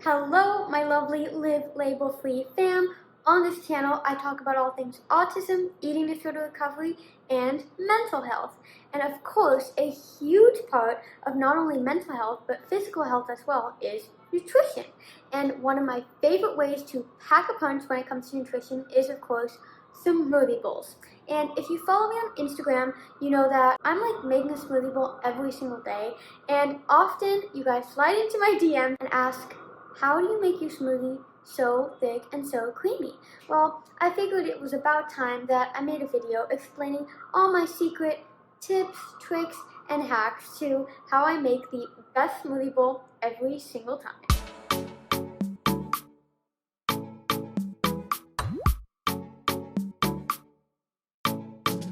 Hello, my lovely Live Label Free fam. On this channel, I talk about all things autism, eating disorder recovery, and mental health. And of course, a huge part of not only mental health, but physical health as well is nutrition. And one of my favorite ways to pack a punch when it comes to nutrition is, of course, smoothie bowls. And if you follow me on Instagram, you know that I'm like making a smoothie bowl every single day. And often you guys slide into my DM and ask, how do you make your smoothie so thick and so creamy? Well, I figured it was about time that I made a video explaining all my secret tips, tricks, and hacks to how I make the best smoothie bowl every single time.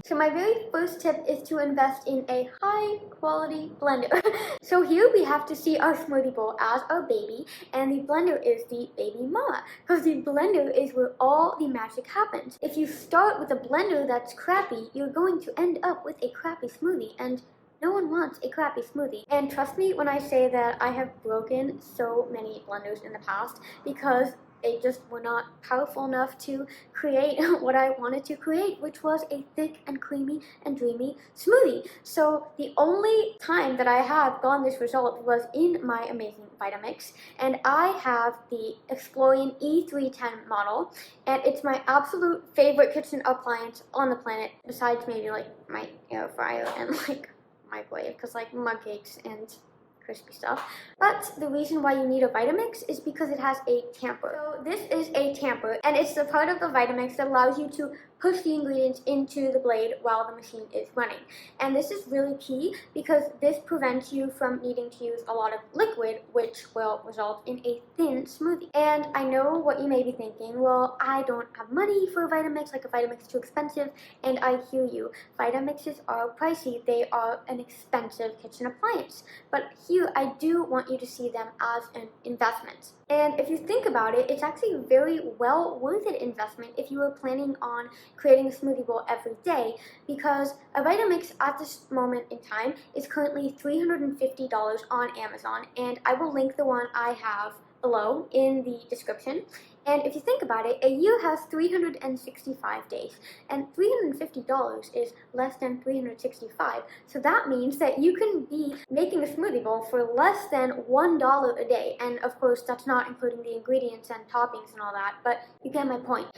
So my very first tip is to invest in a high quality blender. So here we have to see our smoothie bowl as our baby, and the blender is the baby mama, because the blender is where all the magic happens. If you start with a blender that's crappy, you're going to end up with a crappy smoothie, and no one wants a crappy smoothie. And trust me when I say that I have broken so many blenders in the past because they just were not powerful enough to create what I wanted to create, which was a thick and creamy and dreamy smoothie. So the only time that I have gotten this result was in my amazing Vitamix, and I have the Exploring E310 model, and it's my absolute favorite kitchen appliance on the planet, besides maybe like my air fryer and like microwave, because like mug cakes and crispy stuff. But the reason why you need a Vitamix is because it has a tamper. So this is a tamper, and it's the part of the Vitamix that allows you to push the ingredients into the blade while the machine is running. And this is really key because this prevents you from needing to use a lot of liquid, which will result in a thin smoothie. And I know what you may be thinking, well, I don't have money for a Vitamix, like a Vitamix is too expensive, and I hear you. Vitamixes are pricey, they are an expensive kitchen appliance. But here, I do want you to see them as an investment. And if you think about it, it's actually a very well worth it investment if you are planning on creating a smoothie bowl every day, because a Vitamix at this moment in time is currently $350 on Amazon, and I will link the one I have below in the description. And if you think about it, a year has 365 days, and $350 is less than 365. So that means that you can be making a smoothie bowl for less than $1 a day. And of course, that's not including the ingredients and toppings and all that, but you get my point.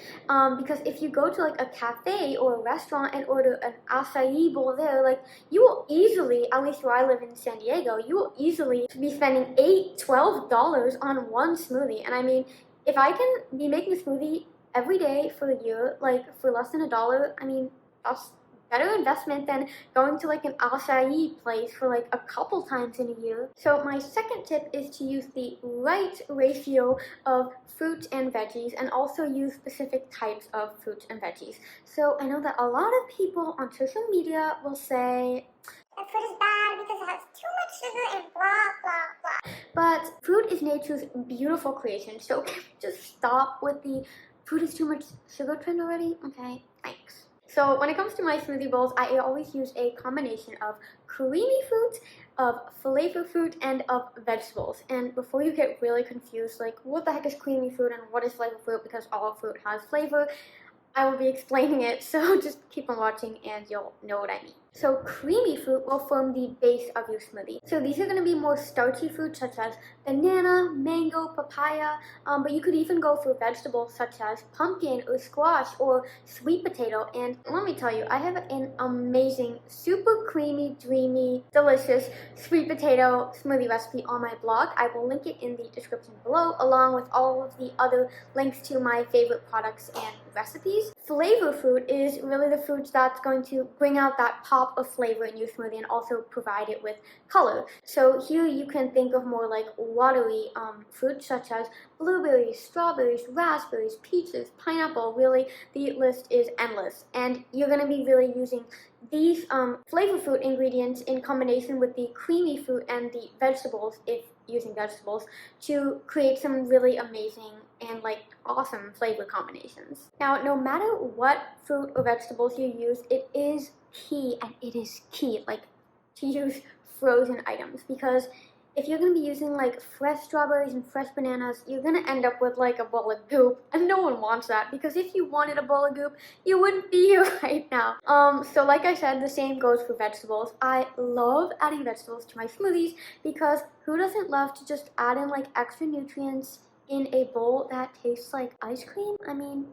Because if you go to like a cafe or a restaurant and order an acai bowl there, like you will easily, at least where I live in San Diego, you will easily be spending $8, $12 on one smoothie. And I mean, if I can be making a smoothie every day for a year, like for less than $1, I mean, that's better investment than going to like an acai place for like a couple times in a year. So my second tip is to use the right ratio of fruits and veggies, and also use specific types of fruits and veggies. So I know that a lot of people on social media will say, that food is bad because it has too much sugar and blah, blah, blah. But fruit is nature's beautiful creation, so just stop with the fruit is too much sugar trend already. Okay, thanks. So when it comes to my smoothie bowls, I always use a combination of creamy fruit, of flavor fruit, and of vegetables. And before you get really confused, like what the heck is creamy fruit and what is flavor fruit, because all fruit has flavor, I will be explaining it, so just keep on watching and you'll know what I mean. So creamy fruit will form the base of your smoothie. So these are going to be more starchy fruits such as banana, mango, papaya, but you could even go for vegetables such as pumpkin or squash or sweet potato. And let me tell you, I have an amazing, super creamy, dreamy, delicious sweet potato smoothie recipe on my blog. I will link it in the description below, along with all of the other links to my favorite products and recipes. Flavor fruit is really the fruit that's going to bring out that pop of flavor in your smoothie and also provide it with color. So here you can think of more like watery fruits such as blueberries, strawberries, raspberries, peaches, pineapple. Really, the list is endless, and you're going to be really using these flavor fruit ingredients in combination with the creamy fruit and the vegetables, if using vegetables, to create some really amazing and like awesome flavor combinations. Now, no matter what fruit or vegetables you use, it is key, and it is key, like, to use frozen items, because if you're going to be using like fresh strawberries and fresh bananas, you're going to end up with like a bowl of goop, and no one wants that, because if you wanted a bowl of goop, you wouldn't be here right now. So like I said, the same goes for vegetables. I love adding vegetables to my smoothies because who doesn't love to just add in like extra nutrients in a bowl that tastes like ice cream? I mean,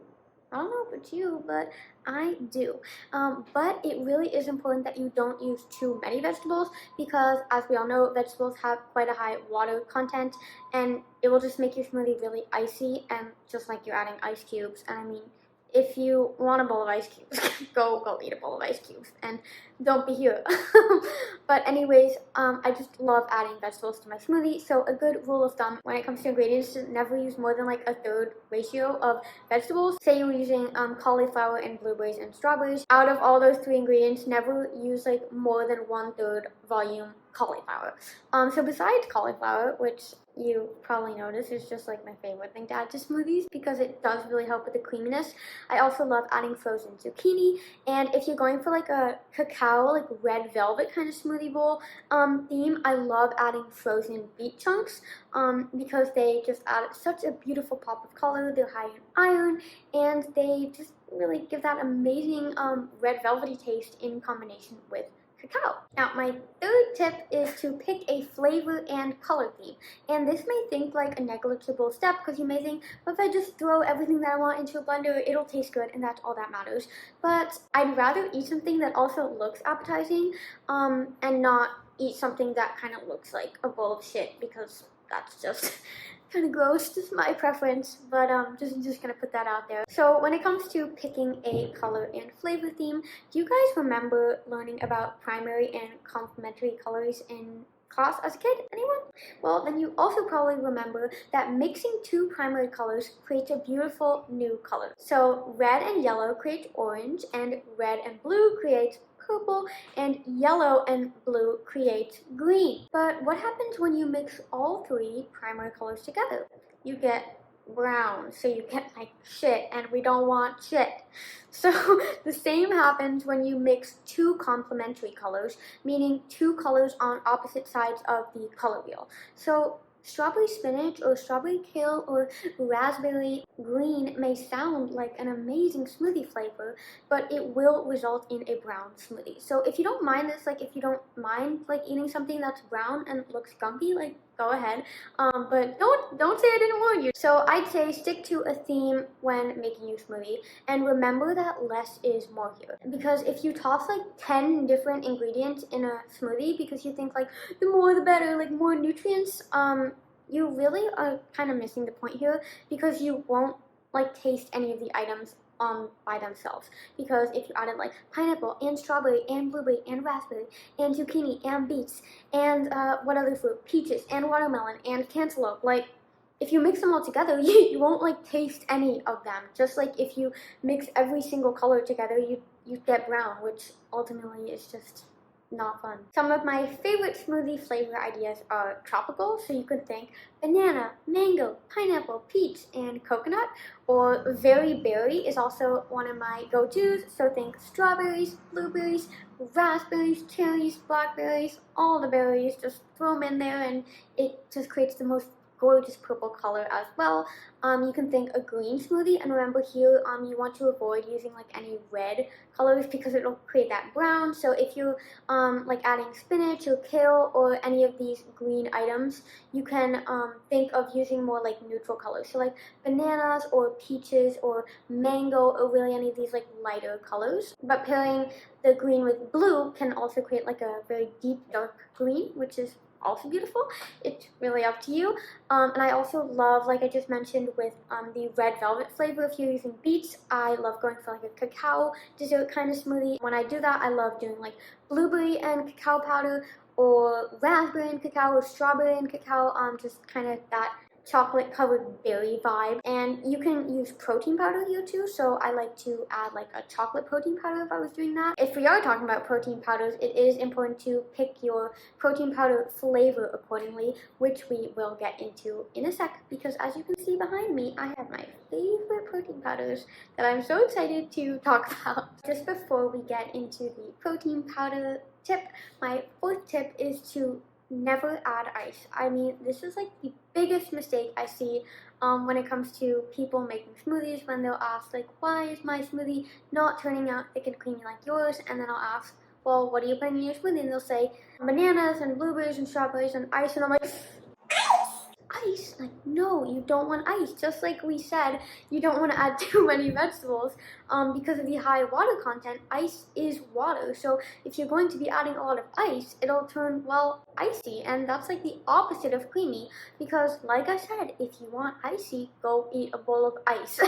I don't know about you, but I do. But it really is important that you don't use too many vegetables because, as we all know, vegetables have quite a high water content, and it will just make your smoothie really icy and just like you're adding ice cubes. And I mean, if you want a bowl of ice cubes, go eat a bowl of ice cubes and don't be here. But anyways, I just love adding vegetables to my smoothie. So a good rule of thumb when it comes to ingredients is never use more than like a third ratio of vegetables. Say you were using cauliflower and blueberries and strawberries. Out of all those 3 ingredients, never use like more than 1/3 volume cauliflower. So besides cauliflower, which you probably noticed is just like my favorite thing to add to smoothies because it does really help with the creaminess, I also love adding frozen zucchini. And if you're going for like a cacao, like red velvet kind of smoothie bowl theme, I love adding frozen beet chunks because they just add such a beautiful pop of color. They're high in iron and they just really give that amazing red velvety taste in combination with cacao. Now, my third tip is to pick a flavor and color theme. And this may think like a negligible step because you may think, well, if I just throw everything that I want into a blender, it'll taste good and that's all that matters. But I'd rather eat something that also looks appetizing and not eat something that kind of looks like a bowl of shit, because that's just kind of gross, just my preference, but just gonna put that out there. So when it comes to picking a color and flavor theme, do you guys remember learning about primary and complementary colors in class as a kid? Anyone? Well, then you also probably remember that mixing 2 primary colors creates a beautiful new color. So red and yellow creates orange, and red and blue creates purple, and yellow and blue creates green. But what happens when you mix all 3 primary colors together? You get brown, so you get like shit, and we don't want shit. So the same happens when you mix 2 complementary colors, meaning 2 colors on opposite sides of the color wheel. So strawberry spinach or strawberry kale or raspberry green may sound like an amazing smoothie flavor, but it will result in a brown smoothie. So if you don't mind this, like if you don't mind like eating something that's brown and looks gunky, like go ahead. But don't say I didn't warn you. So I'd say stick to a theme when making your smoothie, and remember that less is more here. Because if you toss like 10 different ingredients in a smoothie because you think like the more the better, like more nutrients, you really are kind of missing the point here, because you won't like taste any of the items by themselves. Because if you added like pineapple and strawberry and blueberry and raspberry and zucchini and beets and what other fruit, peaches and watermelon and cantaloupe, like if you mix them all together, you won't like taste any of them. Just like if you mix every single color together, you get brown, which ultimately is just not fun. Some of my favorite smoothie flavor ideas are tropical, so you could think banana, mango, pineapple, peach, and coconut. Or very berry is also one of my go-tos, so think strawberries, blueberries, raspberries, cherries, blackberries, all the berries, just throw them in there and it just creates the most gorgeous purple color as well. You can think a green smoothie, and remember here you want to avoid using like any red colors because it'll create that brown. So if you're like adding spinach or kale or any of these green items, you can think of using more like neutral colors, so like bananas or peaches or mango, or really any of these like lighter colors. But pairing the green with blue can also create like a very deep dark green, which is also beautiful. It's really up to you. And I also love, like I just mentioned, with the red velvet flavor. If you're using beets, I love going for like a cacao dessert kind of smoothie. When I do that, I love doing like blueberry and cacao powder, or raspberry and cacao, or strawberry and cacao, just kind of that chocolate covered berry vibe. And you can use protein powder here too, so I like to add like a chocolate protein powder if I was doing that. If we are talking about protein powders, it is important to pick your protein powder flavor accordingly, which we will get into in a sec, because as you can see behind me, I have my favorite protein powders that I'm so excited to talk about. Just before we get into the protein powder tip, my 4th tip is to never add ice. I mean, this is like the biggest mistake I see when it comes to people making smoothies, when they'll ask like, why is my smoothie not turning out thick and creamy like yours? And then I'll ask, well, what are you putting in your smoothie? And they'll say bananas and blueberries and strawberries and ice, and I'm like, ice? Like, no, you don't want ice. Just like we said, you don't want to add too many vegetables because of the high water content. Ice is water, so if you're going to be adding a lot of ice, it'll turn, well, icy, and that's like the opposite of creamy, because like I said, if you want icy, go eat a bowl of ice.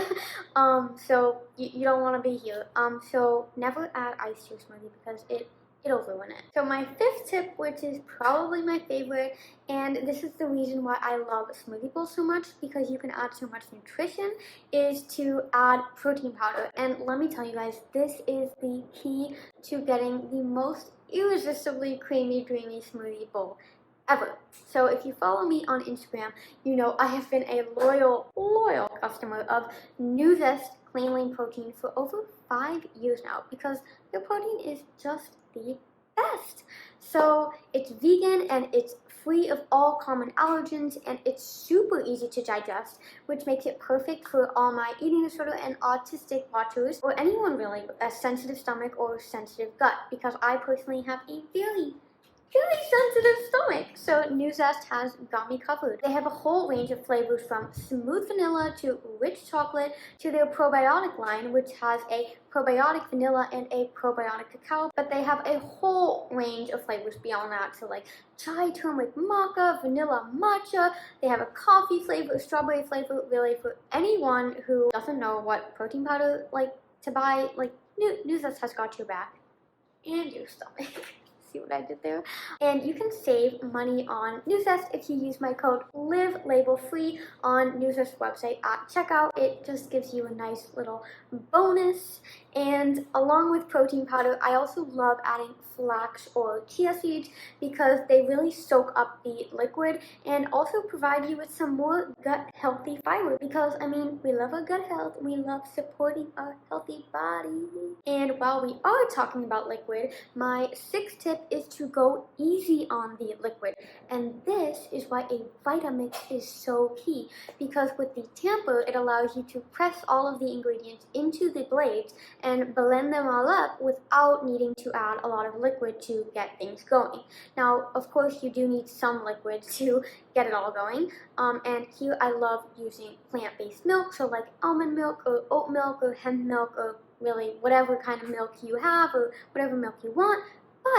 So you don't want to be here. So never add ice to your smoothie because it'll ruin it. So my fifth tip, which is probably my favorite, and this is the reason why I love smoothie bowls so much, because you can add so much nutrition, is to add protein powder. And let me tell you guys, this is the key to getting the most irresistibly creamy, dreamy smoothie bowl ever. So if you follow me on Instagram, you know I have been a loyal customer of New Zest Clean Lean Protein for over 5 years now, because their protein is just the best. So it's vegan and it's free of all common allergens, and it's super easy to digest, which makes it perfect for all my eating disorder and autistic watchers, or anyone really with a sensitive stomach or sensitive gut, because I personally have a very sensitive stomach. So New Zest has got me covered. They have a whole range of flavors, from smooth vanilla to rich chocolate to their probiotic line, which has a probiotic vanilla and a probiotic cacao. But they have a whole range of flavors beyond that. So like chai turmeric maca, vanilla matcha. They have a coffee flavor, strawberry flavor. Really, for anyone who doesn't know what protein powder like to buy, like New Zest has got your back and your stomach. See what I did there? And you can save money on New Zest if you use my code LIVELABELFREE on New Zest's website at checkout. It just gives you a nice little bonus. And along with protein powder, I also love adding flax or chia seeds, because they really soak up the liquid and also provide you with some more gut healthy fiber, because I mean, we love our gut health, we love supporting our healthy body. And while we are talking about liquid, my sixth tip is to go easy on the liquid, and this is why a Vitamix is so key, because with the tamper, it allows you to press all of the ingredients into the blades and blend them all up without needing to add a lot of liquid to get things going. Now, of course, you do need some liquid to get it all going, and here I love using plant-based milk, so like almond milk or oat milk or hemp milk, or really whatever kind of milk you have or whatever milk you want.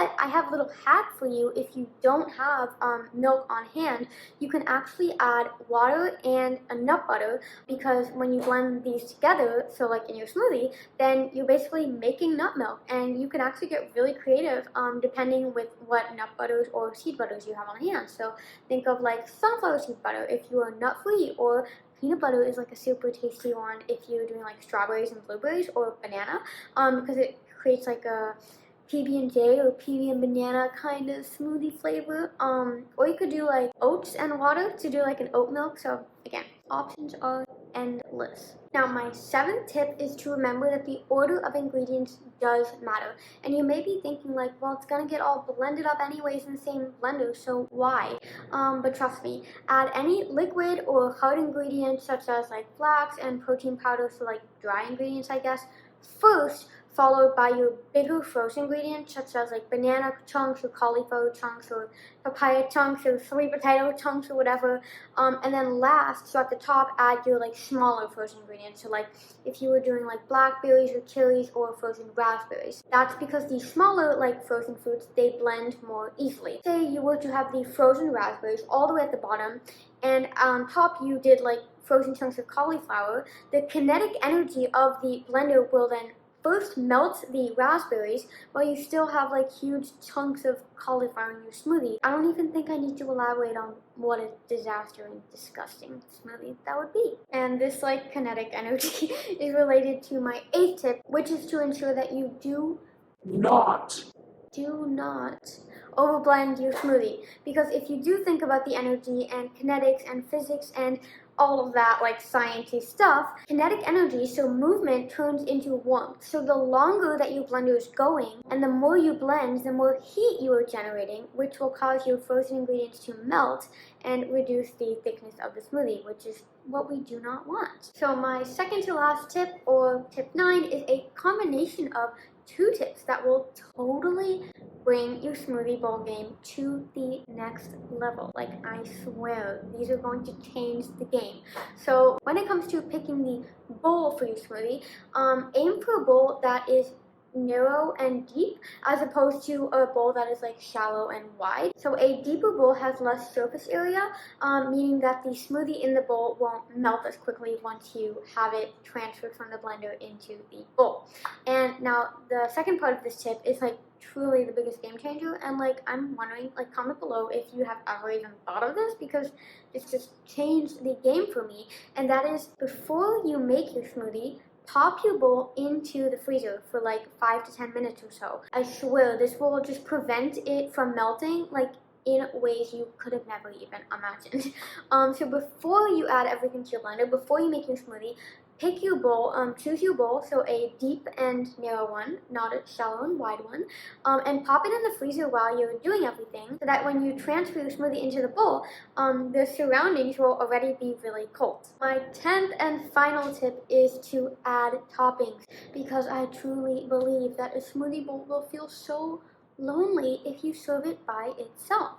But I have a little hack for you. If you don't have milk on hand, you can actually add water and a nut butter, because when you blend these together, so like in your smoothie, then you're basically making nut milk, and you can actually get really creative depending with what nut butters or seed butters you have on hand. So think of like sunflower seed butter if you are nut free, or peanut butter is like a super tasty one if you're doing like strawberries and blueberries or banana, because it creates like a PB&J or PB and banana kind of smoothie flavor. Or you could do like oats and water to do like an oat milk. So again, options are endless. Now my seventh tip is to remember that the order of ingredients does matter. And you may be thinking like, well, it's gonna get all blended up anyways in the same blender, so why? But trust me, add any liquid or hard ingredients such as like flax and protein powder, so like dry ingredients I guess, first, followed by your bigger frozen ingredients such as like banana chunks or cauliflower chunks or papaya chunks or sweet potato chunks or whatever, and then last, so at the top, add your like smaller frozen ingredients. So like if you were doing like blackberries or cherries or frozen raspberries, that's because the smaller like frozen fruits, they blend more easily. Say you were to have the frozen raspberries all the way at the bottom, and on top you did like frozen chunks of cauliflower, the kinetic energy of the blender will then first melt the raspberries while you still have like huge chunks of cauliflower in your smoothie. I don't even think I need to elaborate on what a disaster and disgusting smoothie that would be. And this like kinetic energy is related to my eighth tip, which is to ensure that you do not overblend your smoothie, because if you do think about the energy and kinetics and physics and all of that like sciencey stuff, kinetic energy, so movement, turns into warmth. So the longer that your blender is going and the more you blend, the more heat you are generating, which will cause your frozen ingredients to melt and reduce the thickness of the smoothie, which is what we do not want. So my second to last tip, or tip 9, is a combination of 2 tips that will totally bring your smoothie bowl game to the next level. Like, I swear, these are going to change the game. So when it comes to picking the bowl for your smoothie, aim for a bowl that is narrow and deep as opposed to a bowl that is like shallow and wide. So a deeper bowl has less surface area, meaning that the smoothie in the bowl won't melt as quickly once you have it transferred from the blender into the bowl. And now the second part of this tip is like truly the biggest game changer, and like I'm wondering, like, comment below if you have ever even thought of this, because it's just changed the game for me. And that is, before you make your smoothie, pop your bowl into the freezer for like 5 to 10 minutes or so. I swear this will just prevent it from melting like in ways you could have never even imagined. So before you add everything to your blender, before you make your smoothie, pick your bowl, choose your bowl, so a deep and narrow one, not a shallow and wide one, and pop it in the freezer while you're doing everything, so that when you transfer your smoothie into the bowl, the surroundings will already be really cold. My 10th and final tip is to add toppings, because I truly believe that a smoothie bowl will feel so lonely if you serve it by itself.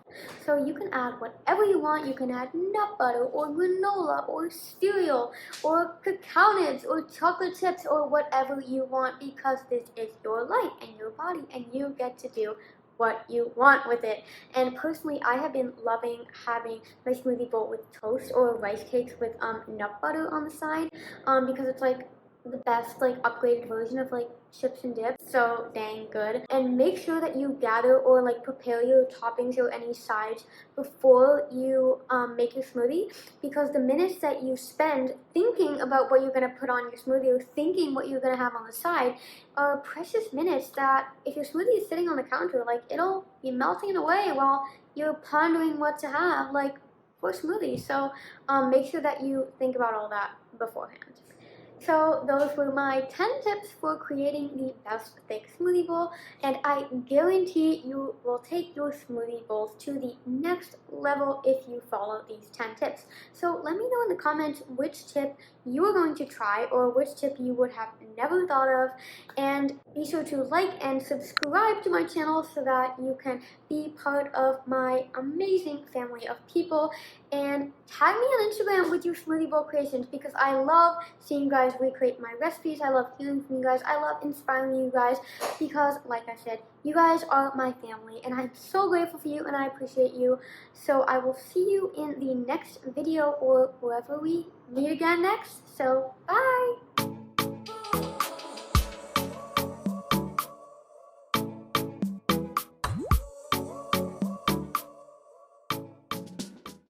So you can add whatever you want. You can add nut butter or granola or cereal or cacao nibs or chocolate chips or whatever you want, because this is your life and your body and you get to do what you want with it. And personally, I have been loving having my smoothie bowl with toast or rice cakes with nut butter on the side, because it's like the best like upgraded version of like chips and dips. So dang good. And make sure that you gather or like prepare your toppings or any sides before you make your smoothie, because the minutes that you spend thinking about what you're going to put on your smoothie or thinking what you're going to have on the side are precious minutes that, if your smoothie is sitting on the counter, like, it'll be melting away while you're pondering what to have like for smoothie. So make sure that you think about all that beforehand. So those were my 10 tips for creating the best thick smoothie bowl, and I guarantee you will take your smoothie bowls to the next level if you follow these 10 tips. So let me know in the comments which tip you are going to try or which tip you would have never thought of, and be sure to like and subscribe to my channel so that you can be part of my amazing family of people, and tag me on Instagram with your smoothie bowl creations, because I love seeing you guys recreate my recipes. I love hearing from you guys. I love inspiring you guys, because like I said, you guys are my family and I'm so grateful for you and I appreciate you. So I will see you in the next video or wherever we meet again next. So bye!